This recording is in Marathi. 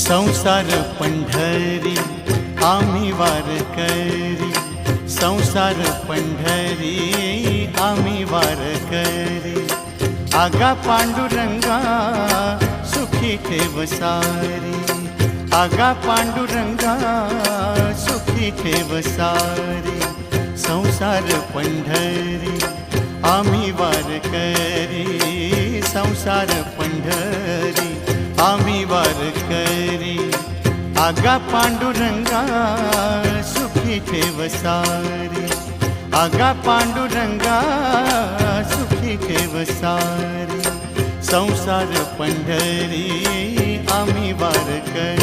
संसार पंढरी आम्ही वारकरी, संसार पंढरी आम्ही वारकरी। आगा पांडुरंगा सुखी ठेव सारी, आगा पांडुरंगा सुखी ठेव सारी। संसार पंढरी आम्ही वारकरी, संसार पंढरी आम्ही वारकरी। आगा पांडुरंगा सुखी ठेव सारी, आगा पांडुरंगा सुखी ठेव सारी। संसार पंढरी आम्ही वारकरी।